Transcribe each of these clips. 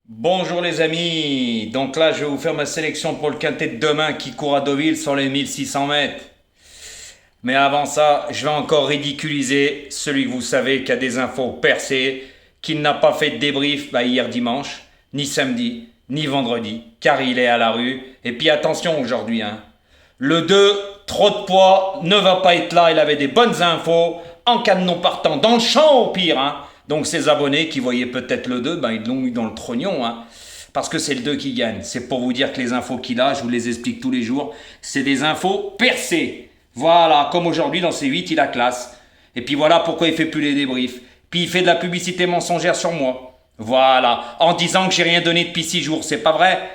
Bonjour les amis, donc là je vais vous faire ma sélection pour le quintet de demain qui court à Deauville sur les 1600 mètres. Mais avant ça, je vais encore ridiculiser celui que vous savez qui a des infos percées, qui n'a pas fait de débrief hier dimanche, ni samedi, ni vendredi, car il est à la rue. Et puis attention aujourd'hui, le 2, trop de poids, ne va pas être là, il avait des bonnes infos, en cas de non partant, dans le champ au pire. Donc ses abonnés qui voyaient peut-être le 2, ils l'ont eu dans le trognon, parce que c'est le 2 qui gagne. C'est pour vous dire que les infos qu'il a, je vous les explique tous les jours, c'est des infos percées. Voilà, comme aujourd'hui dans C8, il a classe. Et puis voilà pourquoi il fait plus les débriefs. Puis il fait de la publicité mensongère sur moi. Voilà, en disant que j'ai rien donné depuis 6 jours, c'est pas vrai.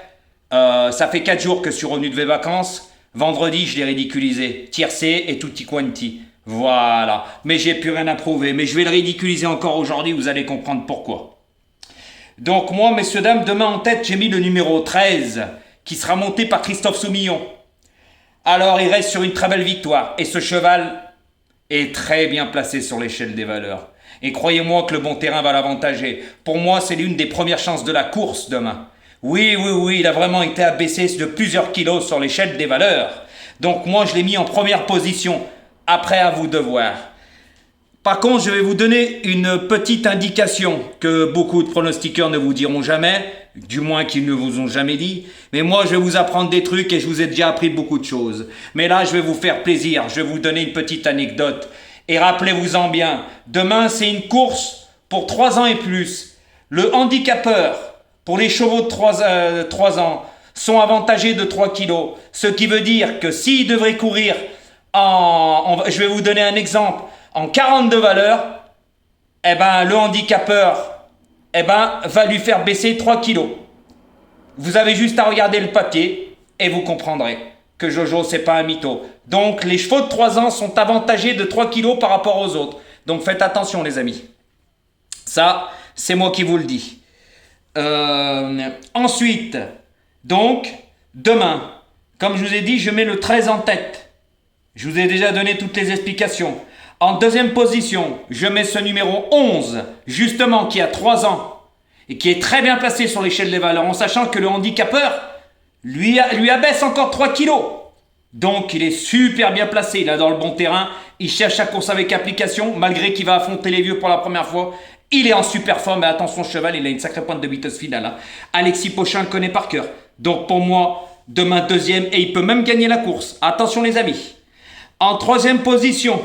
Ça fait 4 jours que je suis revenu de mes vacances. Vendredi, je l'ai ridiculisé. Tiercé et tutti quanti. Voilà, mais j'ai plus rien à prouver. Mais je vais le ridiculiser encore aujourd'hui, vous allez comprendre pourquoi. Donc moi, messieurs, dames, demain en tête, j'ai mis le numéro 13, qui sera monté par Christophe Soumillon. Alors il reste sur une très belle victoire. Et ce cheval est très bien placé sur l'échelle des valeurs. Et croyez-moi que le bon terrain va l'avantager. Pour moi, c'est l'une des premières chances de la course demain. Oui, oui, oui, il a vraiment été abaissé de plusieurs kilos sur l'échelle des valeurs. Donc moi, je l'ai mis en première position. Après, à vous de voir. Par contre, je vais vous donner une petite indication que beaucoup de pronostiqueurs ne vous diront jamais, du moins qu'ils ne vous ont jamais dit. Mais moi, je vais vous apprendre des trucs et je vous ai déjà appris beaucoup de choses. Mais là, je vais vous faire plaisir, je vais vous donner une petite anecdote. Et rappelez-vous-en bien, demain, c'est une course pour 3 ans et plus. Le handicapeur, pour les chevaux de 3 ans, sont avantagés de 3 kilos. Ce qui veut dire que s'ils devraient courir je vais vous donner un exemple, en 42 valeurs, le handicapeur, va lui faire baisser 3 kilos. Vous avez juste à regarder le papier et vous comprendrez que Jojo, c'est pas un mytho. Donc, les chevaux de 3 ans sont avantagés de 3 kilos par rapport aux autres. Donc, faites attention, les amis. Ça, c'est moi qui vous le dis. Ensuite, donc, demain, comme je vous ai dit, je mets le 13 en tête. Je vous ai déjà donné toutes les explications. En deuxième position, je mets ce numéro 11, justement, qui a 3 ans et qui est très bien placé sur l'échelle des valeurs, en sachant que le handicapeur lui abaisse encore 3 kilos. Donc, il est super bien placé, il est dans le bon terrain, il cherche sa course avec application, malgré qu'il va affronter les vieux pour la première fois. Il est en super forme, mais attention, cheval, il a une sacrée pointe de vitesse finale. Alexis Pochin le connaît par cœur. Donc, pour moi, demain deuxième, et il peut même gagner la course. Attention, les amis. En troisième position,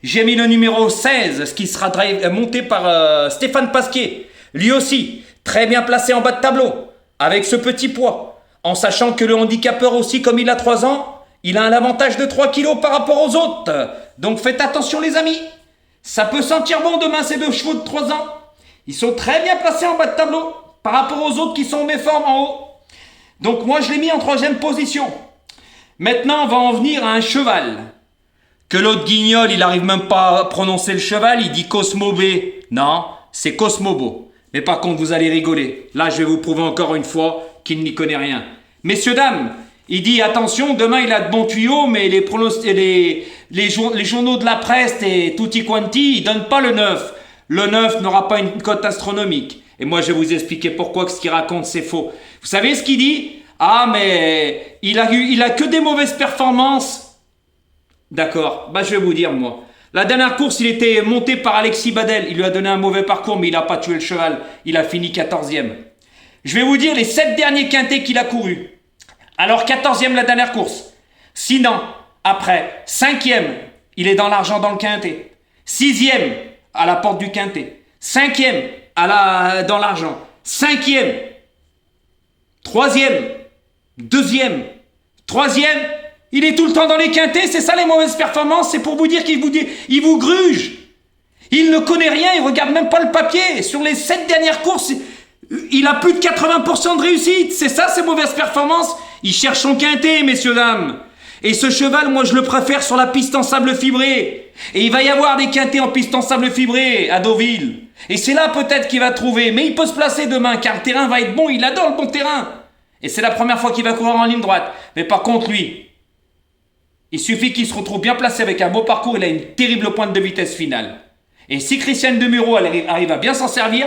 j'ai mis le numéro 16, ce qui sera monté par Stéphane Pasquier. Lui aussi, très bien placé en bas de tableau, avec ce petit poids. En sachant que le handicapeur aussi, comme il a 3 ans, il a un avantage de 3 kilos par rapport aux autres. Donc faites attention les amis. Ça peut sentir bon demain ces 2 chevaux de 3 ans. Ils sont très bien placés en bas de tableau, par rapport aux autres qui sont en méforme en haut. Donc moi je l'ai mis en troisième position. Maintenant on va en venir à un cheval. Que l'autre guignol, il n'arrive même pas à prononcer le cheval, il dit Cosmobé. Non, c'est Cosmobo. Mais par contre, vous allez rigoler. Là, je vais vous prouver encore une fois qu'il n'y connaît rien. Messieurs, dames, il dit attention, demain il a de bons tuyaux, mais les journaux de la presse et tutti quanti, ils ne donnent pas le 9. Le 9 n'aura pas une cote astronomique. Et moi, je vais vous expliquer pourquoi ce qu'il raconte, c'est faux. Vous savez ce qu'il dit? Ah, mais il a que des mauvaises performances. D'accord, je vais vous dire moi. La dernière course, il était monté par Alexis Badel. Il lui a donné un mauvais parcours, mais il n'a pas tué le cheval. Il a fini 14e. Je vais vous dire les 7 derniers quintés qu'il a courus. Alors 14e la dernière course. Sinon, après, 5e, il est dans l'argent dans le quintet. 6e, à la porte du quintet. 5e, dans l'argent. 5e, 3e, 2e, 3e. Il est tout le temps dans les quintés, c'est ça les mauvaises performances, c'est pour vous dire qu'il vous gruge. Il ne connaît rien, il ne regarde même pas le papier. Sur les 7 dernières courses, il a plus de 80% de réussite. C'est ça ses mauvaises performances. Il cherche son quintet, messieurs, dames. Et ce cheval, moi je le préfère sur la piste en sable fibré. Et il va y avoir des quintets en piste en sable fibré à Deauville. Et c'est là peut-être qu'il va trouver. Mais il peut se placer demain, car le terrain va être bon, il adore le bon terrain. Et c'est la première fois qu'il va courir en ligne droite. Mais par contre, lui, il suffit qu'il se retrouve bien placé avec un beau parcours, il a une terrible pointe de vitesse finale. Et si Christiane Demuro arrive à bien s'en servir,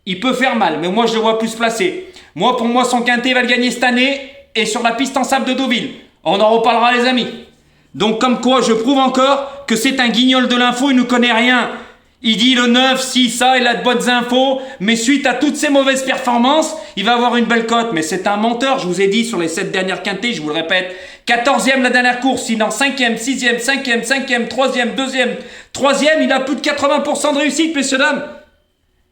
il peut faire mal, mais moi je le vois plus placé. Moi, pour moi, son quintet va le gagner cette année et sur la piste en sable de Deauville. On en reparlera, les amis. Donc, comme quoi, je prouve encore que c'est un guignol de l'info, il ne connaît rien. Il dit le 9, si, ça, il a de bonnes infos, mais suite à toutes ses mauvaises performances, il va avoir une belle cote. Mais c'est un menteur, je vous ai dit, sur les 7 dernières quintets, je vous le répète. 14e la dernière course, sinon 5e, 6e, 5e, 5e, 3e, 2e, 3e, il a plus de 80% de réussite, messieurs, dames.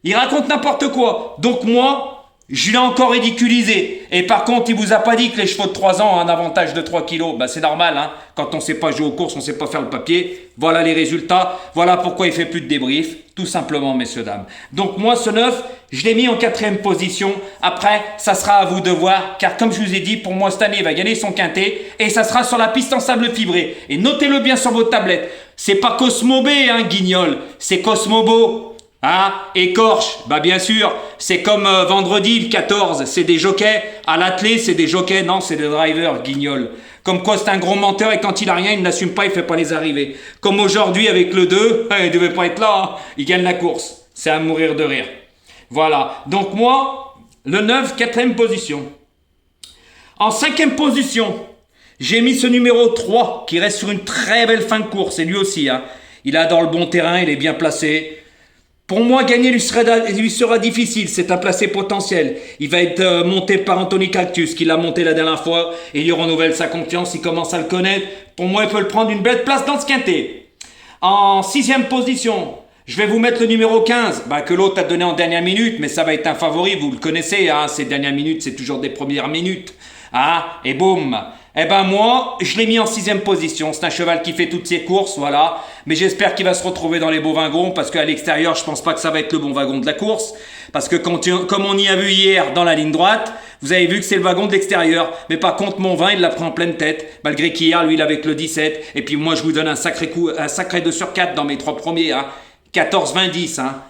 Il raconte n'importe quoi. Donc moi, je l'ai encore ridiculisé. Et par contre, il vous a pas dit que les chevaux de 3 ans ont un avantage de 3 kilos. Ben, c'est normal, hein. Quand on sait pas jouer aux courses, on sait pas faire le papier. Voilà les résultats. Voilà pourquoi il fait plus de débrief. Tout simplement, messieurs, dames. Donc moi, ce 9, je l'ai mis en 4e position. Après, ça sera à vous de voir. Car comme je vous ai dit, pour moi, cette année, il va gagner son quintet. Et ça sera sur la piste en sable fibré. Et notez-le bien sur votre tablette. C'est pas Cosmo B, hein, Guignol. C'est Cosmobo. Ah, écorche, bah bien sûr, c'est comme vendredi le 14, c'est des jockeys, à l'attelé c'est des jockeys, non c'est des drivers, Guignol. Comme quoi c'est un gros menteur et quand il a rien, il n'assume pas, il fait pas les arrivées. Comme aujourd'hui avec le 2, il devait pas être là, hein. Il gagne la course, c'est à mourir de rire. Voilà, donc moi, le 9, 4e position. En 5e position, j'ai mis ce numéro 3 qui reste sur une très belle fin de course, et lui aussi, hein. Il a dans le bon terrain, il est bien placé. Pour moi, gagner lui sera difficile, c'est un placé potentiel. Il va être monté par Anthony Cactus, qui l'a monté la dernière fois, et il lui renouvelle sa confiance, il commence à le connaître. Pour moi, il peut le prendre une belle place dans ce quintet. En 6e position, je vais vous mettre le numéro 15, que l'autre a donné en dernière minute, mais ça va être un favori, vous le connaissez, hein, ces dernières minutes, c'est toujours des premières minutes. Ah, et boum. Eh ben moi, je l'ai mis en 6e position. C'est un cheval qui fait toutes ses courses, voilà. Mais j'espère qu'il va se retrouver dans les beaux wagons, parce qu'à l'extérieur, je pense pas que ça va être le bon wagon de la course. Parce que comme on y a vu hier dans la ligne droite, vous avez vu que c'est le wagon de l'extérieur. Mais par contre, mon 20, il l'a pris en pleine tête. Malgré qu'hier, lui, il avait que le 17. Et puis moi, je vous donne un sacré 2 sur 4 dans mes 3 premiers, hein. 14, 20, 10, hein.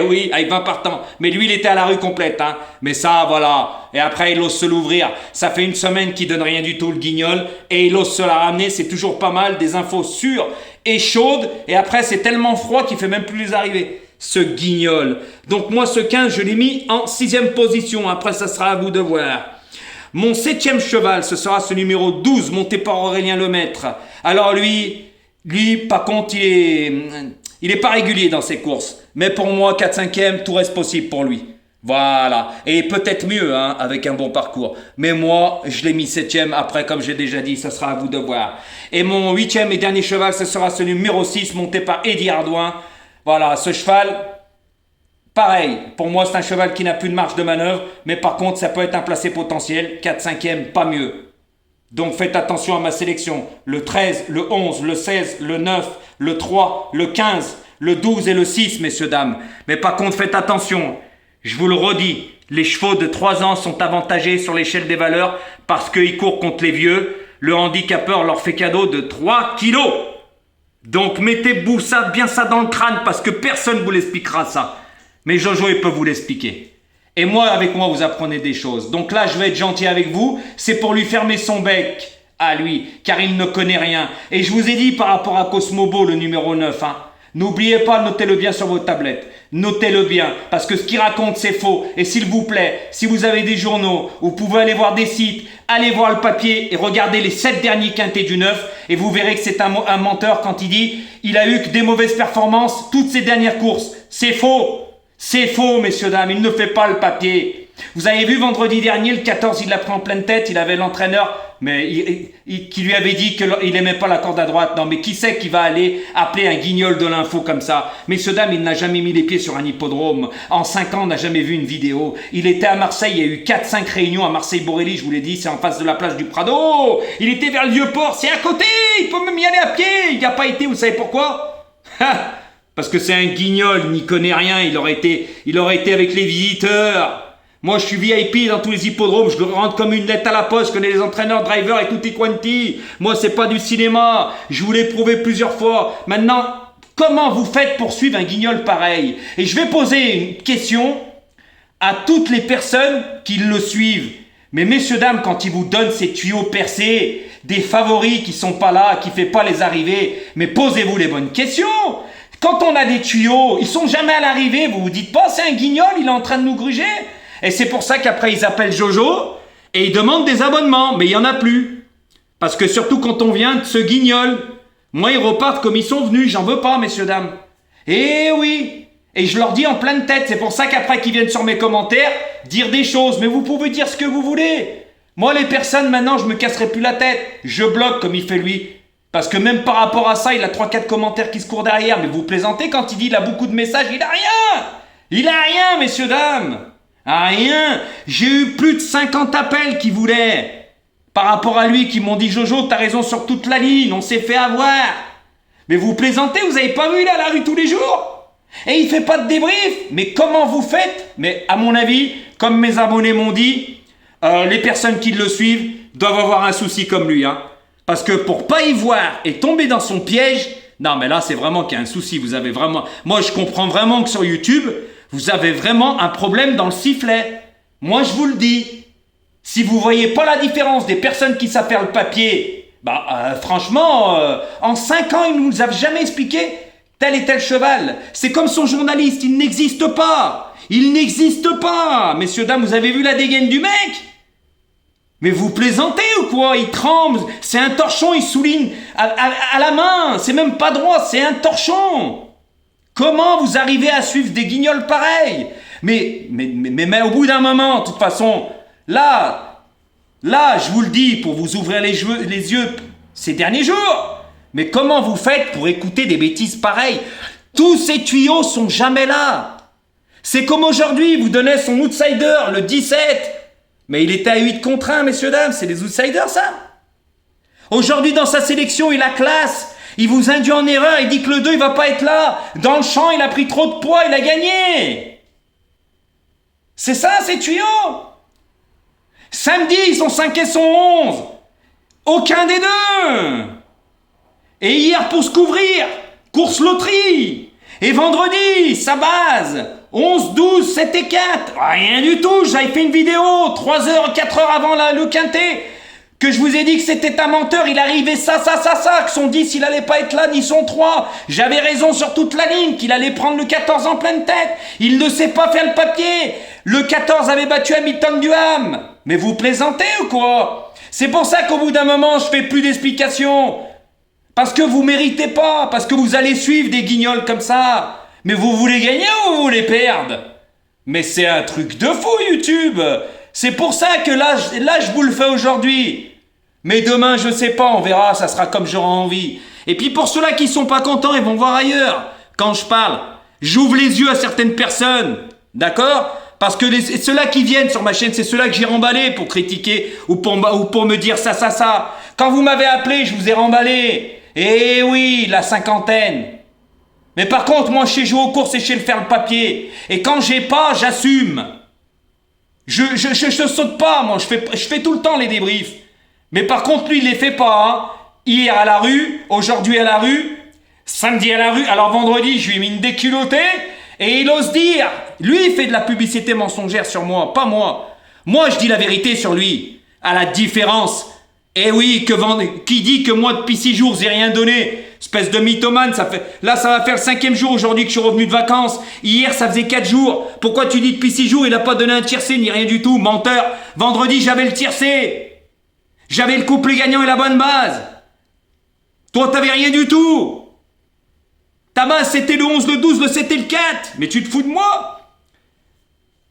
Oui, avec 20 partants. Mais lui, il était à la rue complète, hein. Mais ça, voilà. Et après, il ose se l'ouvrir. Ça fait une semaine qu'il donne rien du tout, le Guignol. Et il ose se la ramener. C'est toujours pas mal. Des infos sûres et chaudes. Et après, c'est tellement froid qu'il fait même plus les arrivées. Ce Guignol. Donc moi, ce 15, je l'ai mis en 6e position. Après, ça sera à vous de voir. Mon 7e cheval, ce sera ce numéro 12, monté par Aurélien Lemaître. Alors lui, par contre, il est pas régulier dans ses courses. Mais pour moi, 4-5e, tout reste possible pour lui. Voilà. Et peut-être mieux, hein, avec un bon parcours. Mais moi, je l'ai mis 7e. Après, comme j'ai déjà dit, ça sera à vous de voir. Et mon 8e et dernier cheval, ce sera ce numéro 6, monté par Eddie Ardouin. Voilà, ce cheval, pareil. Pour moi, c'est un cheval qui n'a plus de marge de manœuvre. Mais par contre, ça peut être un placé potentiel. 4-5e, pas mieux. Donc faites attention à ma sélection. Le 13, le 11, le 16, le 9, le 3, le 15, le 12 et le 6, messieurs, dames. Mais par contre, faites attention. Je vous le redis, les chevaux de 3 ans sont avantagés sur l'échelle des valeurs parce qu'ils courent contre les vieux. Le handicapeur leur fait cadeau de 3 kilos. Donc mettez-vous bien ça dans le crâne parce que personne ne vous l'expliquera ça. Mais Jojo, il peut vous l'expliquer. Et moi, avec moi, vous apprenez des choses. Donc là, je vais être gentil avec vous. C'est pour lui fermer son bec à lui, car il ne connaît rien. Et je vous ai dit par rapport à Cosmobo, le numéro 9, hein. N'oubliez pas, notez-le bien sur votre tablette. Notez-le bien, parce que ce qu'il raconte, c'est faux. Et s'il vous plaît, si vous avez des journaux, vous pouvez aller voir des sites, allez voir le papier et regardez les 7 derniers quintés du 9, et vous verrez que c'est un menteur quand il dit « il a eu que des mauvaises performances toutes ses dernières courses ». C'est faux. C'est faux, messieurs, dames, il ne fait pas le papier. Vous avez vu vendredi dernier, le 14, il l'a pris en pleine tête, il avait l'entraîneur qui lui avait dit qu'il n'aimait pas la corde à droite. Non, mais qui c'est qui va aller appeler un Guignol de l'info comme ça? Messieurs, dames, il n'a jamais mis les pieds sur un hippodrome. En 5 ans, on n'a jamais vu une vidéo. Il était à Marseille, il y a eu 4-5 réunions à Marseille-Borelli, je vous l'ai dit, c'est en face de la plage du Prado. Il était vers le Vieux-Port, c'est à côté, il peut même y aller à pied. Il n'y a pas été, vous savez pourquoi? Parce que c'est un Guignol, il n'y connaît rien, il aurait été avec les visiteurs. Moi, je suis VIP dans tous les hippodromes, je le rentre comme une lettre à la poste, je connais les entraîneurs, drivers et tutti quanti. Moi, c'est pas du cinéma, je vous l'ai prouvé plusieurs fois. Maintenant, comment vous faites pour suivre un Guignol pareil? Et je vais poser une question à toutes les personnes qui le suivent. Mais messieurs, dames, quand il vous donne ces tuyaux percés, des favoris qui sont pas là, qui fait pas les arrivées, mais posez-vous les bonnes questions. Quand on a des tuyaux, ils sont jamais à l'arrivée. Vous vous dites pas, c'est un guignol, il est en train de nous gruger. Et c'est pour ça qu'après, ils appellent Jojo et ils demandent des abonnements. Mais il n'y en a plus. Parce que surtout quand on vient de ce guignol, moi, ils repartent comme ils sont venus. J'en veux pas, messieurs, dames. Eh oui. Et je leur dis en pleine tête. C'est pour ça qu'après qu'ils viennent sur mes commentaires, dire des choses. Mais vous pouvez dire ce que vous voulez. Moi, les personnes, maintenant, je me casserai plus la tête. Je bloque comme il fait lui. Parce que même par rapport à ça, il a 3-4 commentaires qui se courent derrière. Mais vous plaisantez quand il dit il a beaucoup de messages. Il a rien. Il a rien, messieurs, dames. Rien. J'ai eu plus de 50 appels qui voulaient. Par rapport à lui, qui m'ont dit Jojo, t'as raison sur toute la ligne. On s'est fait avoir. Mais vous plaisantez, vous avez pas vu, il est à la rue tous les jours. Et il fait pas de débrief. Mais comment vous faites? Mais à mon avis, comme mes abonnés m'ont dit, les personnes qui le suivent doivent avoir un souci comme lui, hein. Parce que pour pas y voir et tomber dans son piège, non mais là c'est vraiment qu'il y a un souci, vous avez vraiment... Moi je comprends vraiment que sur YouTube, vous avez vraiment un problème dans le sifflet. Moi je vous le dis. Si vous voyez pas la différence des personnes qui savent faire le papier, franchement, en 5 ans ils nous avaient jamais expliqué tel et tel cheval. C'est comme son journaliste, il n'existe pas. Il n'existe pas. Messieurs, dames, vous avez vu la dégaine du mec? Mais vous plaisantez ou quoi? Il tremble, c'est un torchon, il souligne à la main, c'est même pas droit, c'est un torchon. Comment vous arrivez à suivre des guignols pareils? Mais au bout d'un moment, de toute façon, là, je vous le dis, pour vous ouvrir les yeux ces derniers jours, mais comment vous faites pour écouter des bêtises pareilles? Tous ces tuyaux sont jamais là. C'est comme aujourd'hui, vous donnez son outsider, le 17, mais il était à 8 contre 1, messieurs, dames, c'est des outsiders, ça. Aujourd'hui, dans sa sélection, il a classe. Il vous induit en erreur, il dit que le 2, il va pas être là. Dans le champ, il a pris trop de poids, il a gagné. C'est ça, ces tuyaux. Samedi, ils sont 5 et sont 11. Aucun des deux. Et hier, pour se couvrir, course loterie. Et vendredi, sa base, 11, 12, 7 et 4. Rien du tout, j'avais fait une vidéo 3 heures, 4 heures avant le quintet, que je vous ai dit que c'était un menteur, il arrivait ça, que son 10, il allait pas être là, ni son 3. J'avais raison sur toute la ligne, qu'il allait prendre le 14 en pleine tête. Il ne sait pas faire le papier. Le 14 avait battu Hamilton Duham. Mais vous plaisantez ou quoi? C'est pour ça qu'au bout d'un moment, je fais plus d'explications. Parce que vous méritez pas, parce que vous allez suivre des guignols comme ça. Mais vous voulez gagner ou vous voulez perdre? Mais c'est un truc de fou, YouTube. C'est pour ça que là, je vous le fais aujourd'hui. Mais demain, je sais pas, on verra, ça sera comme j'aurai envie. Et puis pour ceux-là qui sont pas contents, ils vont voir ailleurs. Quand je parle, j'ouvre les yeux à certaines personnes. D'accord? Parce que ceux-là qui viennent sur ma chaîne, c'est ceux-là que j'ai remballé pour critiquer ou pour me dire ça. Quand vous m'avez appelé, je vous ai remballé. Eh oui, la cinquantaine. Mais par contre, moi, je sais jouer aux courses et je sais le faire le papier. Et quand j'ai pas, j'assume. Je saute pas, moi. Je fais tout le temps les débriefs. Mais par contre, lui, il les fait pas. Hein. Hier à la rue, aujourd'hui à la rue, samedi à la rue. Alors vendredi, je lui ai mis une déculottée. Et il ose dire, lui, il fait de la publicité mensongère sur moi, pas moi. Moi, je dis la vérité sur lui. À la différence. Eh oui, qui dit que moi, depuis 6 jours, j'ai rien donné? Espèce de mythomane, ça va faire le 5e jour aujourd'hui que je suis revenu de vacances. Hier, ça faisait 4 jours. Pourquoi tu dis depuis 6 jours, il n'a pas donné un tiercé ni rien du tout? Menteur. Vendredi, j'avais le tiercé. J'avais le couplet gagnant et la bonne base. Toi, t'avais rien du tout. Ta base, c'était le 11, le 12, le 7 et le 4. Mais tu te fous de moi?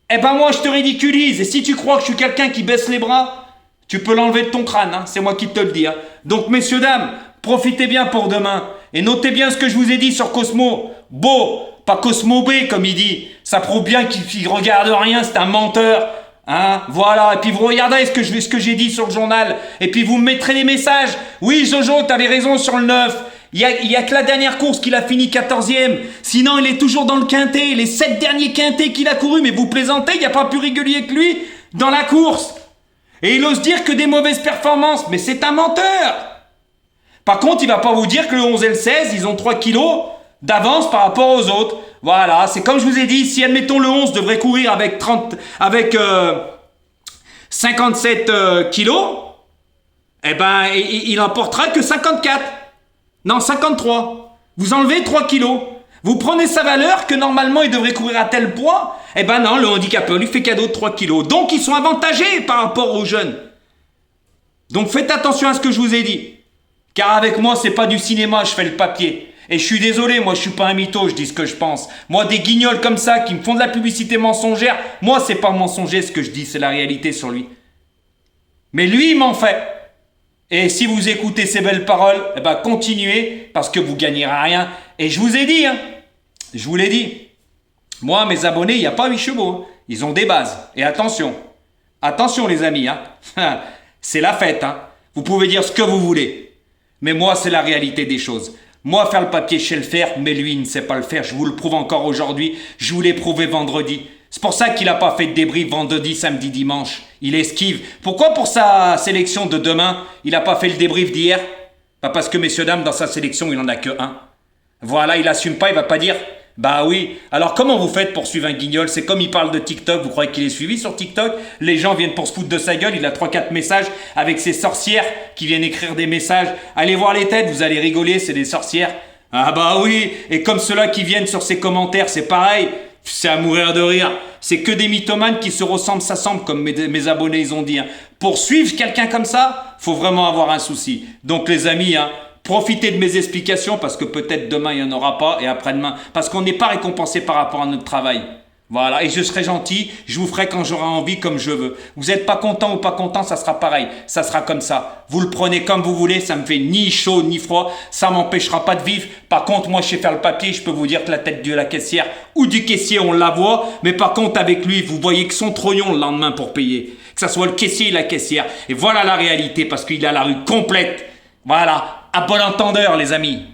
Eh ben moi, je te ridiculise. Et si tu crois que je suis quelqu'un qui baisse les bras, tu peux l'enlever de ton crâne, hein. C'est moi qui te le dis. Hein. Donc, messieurs, dames, profitez bien pour demain. Et notez bien ce que je vous ai dit sur Cosmo. Beau, pas Cosmo B, comme il dit. Ça prouve bien qu'il regarde rien, c'est un menteur. Hein, voilà, et puis vous regardez ce que j'ai dit sur le journal. Et puis vous me mettrez des messages. Oui, Jojo, t'avais raison sur le 9. Il y a que la dernière course qu'il a fini 14e. Sinon, il est toujours dans le quintet. Les 7 derniers quintets qu'il a couru. Mais vous plaisantez, il n'y a pas plus régulier que lui dans la course. Et il ose dire que des mauvaises performances. Mais c'est un menteur. Par contre, il va pas vous dire que le 11 et le 16, ils ont 3 kilos d'avance par rapport aux autres. Voilà, c'est comme je vous ai dit, si admettons le 11 devrait courir avec 57 kilos, eh ben, il n'emportera que 54. Non, 53. Vous enlevez 3 kilos. Vous prenez sa valeur que normalement il devrait courir à tel poids. Eh ben non, le handicapeur lui fait cadeau de 3 kilos. Donc ils sont avantagés par rapport aux jeunes. Donc faites attention à ce que je vous ai dit. Car avec moi, c'est pas du cinéma, je fais le papier. Et je suis désolé, moi je suis pas un mytho, je dis ce que je pense. Moi, des guignols comme ça qui me font de la publicité mensongère, moi c'est pas mensonger ce que je dis, c'est la réalité sur lui. Mais lui, il m'en fait. Et si vous écoutez ces belles paroles, eh ben continuez, parce que vous gagnerez rien. Et je vous ai dit, je vous l'ai dit. Moi, mes abonnés, il n'y a pas 8 chevaux. Ils ont des bases. Et attention, attention les amis, c'est la fête. Vous pouvez dire ce que vous voulez. Mais moi, c'est la réalité des choses. Moi, faire le papier, je sais le faire, mais lui, il ne sait pas le faire. Je vous le prouve encore aujourd'hui. Je vous l'ai prouvé vendredi. C'est pour ça qu'il n'a pas fait de débrief vendredi, samedi, dimanche. Il esquive. Pourquoi pour sa sélection de demain, il n'a pas fait le débrief d'hier? Pas parce que, messieurs, dames, dans sa sélection, il n'en a que un. Voilà, il assume pas, il va pas dire « Bah oui, alors comment vous faites pour suivre un guignol? C'est comme il parle de TikTok, vous croyez qu'il est suivi sur TikTok? Les gens viennent pour se foutre de sa gueule, il a 3-4 messages avec ses sorcières qui viennent écrire des messages. Allez voir les têtes, vous allez rigoler, c'est des sorcières. Ah bah oui, et comme ceux-là qui viennent sur ses commentaires, c'est pareil. C'est à mourir de rire. C'est que des mythomanes qui se ressemblent, s'assemblent, comme mes abonnés ils ont dit. Pour suivre quelqu'un comme ça, faut vraiment avoir un souci. Donc les amis, profitez de mes explications parce que peut-être demain il n'y en aura pas et après-demain. Parce qu'on n'est pas récompensé par rapport à notre travail. Voilà, et je serai gentil, je vous ferai quand j'aurai envie comme je veux. Vous n'êtes pas content ou pas content, ça sera pareil. Ça sera comme ça. Vous le prenez comme vous voulez, ça me fait ni chaud ni froid. Ça m'empêchera pas de vivre. Par contre, moi je sais faire le papier, je peux vous dire que la tête de la caissière ou du caissier, on la voit. Mais par contre, avec lui, vous voyez que son trognon le lendemain pour payer. Que ça soit le caissier et la caissière. Et voilà la réalité parce qu'il a la rue complète. Voilà, à bon entendeur les amis.